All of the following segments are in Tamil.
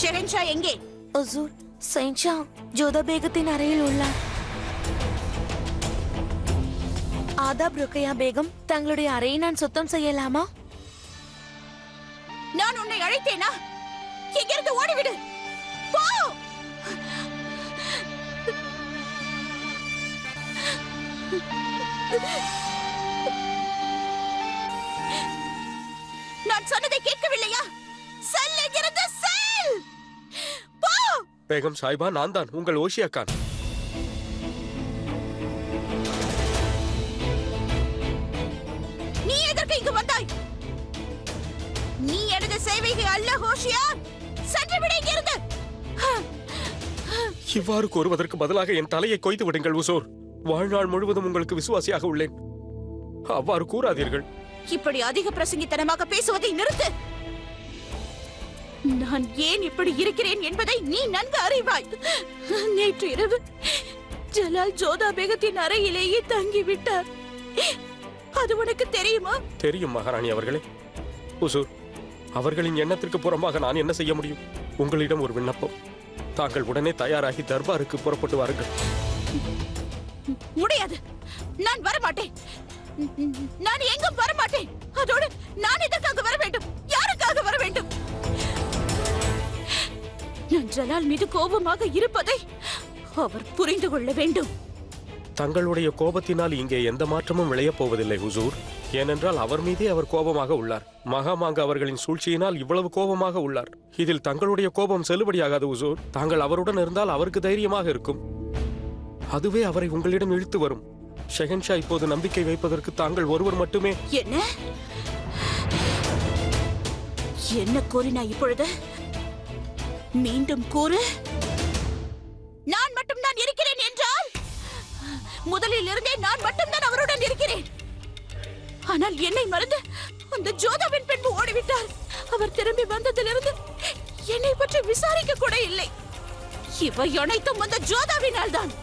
ஷெஹன்ஷா எங்கே? ஹுசூர், ஷெஹன்ஷா ஜோதா பேகத்தின் அறையில் உள்ளார். ஆதாப் ருக்கையா பேகம், தங்களுடைய அறையை நான் சுத்தம் செய்யலாமா? நான் உன்னை அழைத்தேனா? இங்கிருந்து ஓடிவிடு. போ. நான் சொன்னதை கேட்கவில்லையா? செல், இங்கிருந்து செல். போ. பேகம் சாஹிபா, நான் தான் உங்கள் ஓஷியா கான். நீ எதற்கு இங்கு வந்தாய்? நீ எனது சேவைக்கு அல்ல ஹோஷியார். சென்று விடு இங்கிருந்து. இவ்வாறு கூறுவதற்கு பதிலாக என் தலையை கொய்து விடுங்கள் உசோர். வாழ்நாள் முழுவதும் உங்களுக்கு விசுவாசியாக உள்ளேன். அவ்வாறு கூறாதீர்கள். இப்படி அதிக பிரசங்கித்தனமாக பேசுவதை நிறுத்து. நான் ஏன் இப்படி இருக்கிறேன் என்பதை நீ நன்கு அறிவாய். நேற்று இரவு ஜலால் ஜோதா பேகத்தின் அறையிலேயே தங்கிவிட்டார். அது உனக்கு தெரியுமா? தெரியும் மகாராணி அவர்களே. உசூர், அவர்களின் எண்ணத்திற்கு புறம்பாக நான் என்ன செய்ய முடியும்? உங்களிடம் ஒரு விண்ணப்பம். தாங்கள் உடனே தயாராகி தர்பாருக்கு புறப்பட்டு வாருங்கள். முடியாது. நான் வரமாட்டேன். நான் எங்கும் வரமாட்டேன். அதோடு நான் எதற்காக வர வேண்டும்? யாருக்காக வர வேண்டும்? நான் ஜலால் மீது கோபமாக இருப்பதை அவர் புரிந்து கொள்ள வேண்டும். தங்களுடைய கோபத்தினால் இங்கே எந்த மாற்றமும் விளையப் போவதில்லை ஹுசூர். ஏனென்றால் அவர் மீதே அவர் கோபமாக உள்ளார். மகாமாங்க அவர்களின் சூழ்ச்சியினால் இவ்வளவு கோபமாக உள்ளார். இதில் தங்களுடைய கோபம் செல்லுபடியாகாது ஹுசூர். தாங்கள் அவருடன் இருந்தால் அவருக்கு தைரியமாக இருக்கும். அதுவே அவரை உங்களிடம் இழுத்து வரும். ஷெஹன்ஷா இப்போது நம்பிக்கை வைப்பதற்கு தாங்கள் ஒருவர் மட்டுமே. என்ன என்ன கூறினாய் இப்பொழுது? மீண்டும் கூறு. நான் மட்டும் தான் இருக்கிறேன் என்றால் முதலில் இருந்தே நான் மட்டும் தான் அவருடன் இருக்கிறேன். ஆனால் என்னை மறந்து அந்த ஜோதாவின் பின்பு ஓடிவிட்டார். அவர் திரும்பி வந்ததிலிருந்து என்னை பற்றி விசாரிக்க கூட இல்லை. இவை அனைத்தும் அந்த ஜோதாவினால் தான்.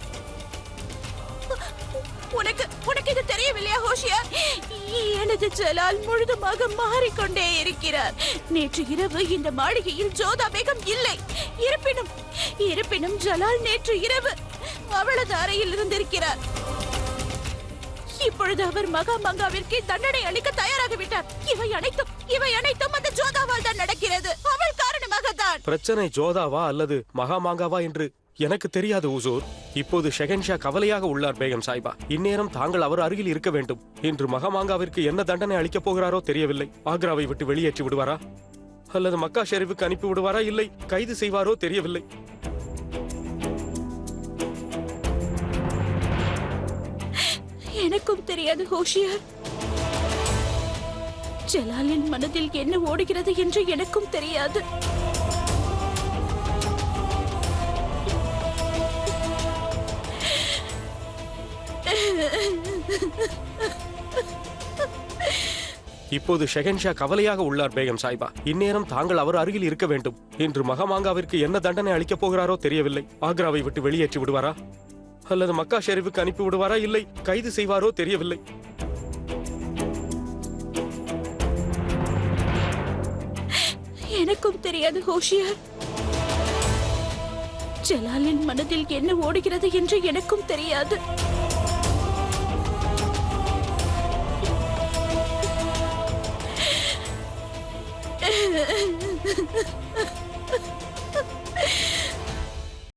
உனக்கு இது தெரியவில்லையா ஹோஷியார்? எனது ஜலால் முழுதுமாக மாறிக்கொண்டே இருக்கிறார். நேற்று இரவு இந்த மாளிகையில் ஜோதா பேகம் இல்லை. இருப்பினும் ஜலால் நேற்று இரவு அவளது அறையில் இருந்திருக்கிறார். இப்பொழுது அவர் மகாமங்காவிற்கு தண்டனை அளிக்க தயாராகிவிட்டார். இவை அனைத்தும் அந்த ஜோதாவால் தான் நடக்கிறது. அவள் காரணமாக தான். பிரச்சனை ஜோதாவா அல்லது மகாமாங்காவா என்று எனக்கு தெரியாது உசூர். இப்போது ஷெஹன்ஷா கவலையாக உள்ளார் பேகம் சாஹிபா. இந்நேரம் தாங்கள் அவர் அருகில் இருக்க வேண்டும். இன்று மகாமாங்காவிற்கு என்ன தண்டனை அளிக்கப் போகிறாரோ தெரியவில்லை. ஆக்ராவை விட்டு வெளியேற்றி விடுவாரா அல்லது மக்கா ஷெரீஃபுக்கு அனுப்பி விடுவாரா, இல்லை கைது செய்வாரோ தெரியவில்லை. எனக்கும் தெரியாது ஹோஷியார். ஜலாலின் மனதில் என்ன ஓடுகிறது என்று எனக்கும் தெரியாது. இப்போது ஷெஹன்ஷா கவலையாக உள்ளார் பேகம் சாஹிபா. இந்நேரம் தாங்கள் அவர் அருகில் இருக்க வேண்டும். இன்று மகாமாங்காவிற்கு என்ன தண்டனை அளிக்கப் போகிறாரோ தெரியவில்லை. ஆக்ராவை விட்டு வெளியேற்றி விடுவாரா அல்லது மக்கா ஷெரீஃபுக்கு அனுப்பி விடுவாரா, இல்லை கைது செய்வாரோ தெரியவில்லை. எனக்கும் தெரியாது ஹோஷியார். ஜலாலின் மனதில் என்ன ஓடுகிறது என்று எனக்கும் தெரியாது.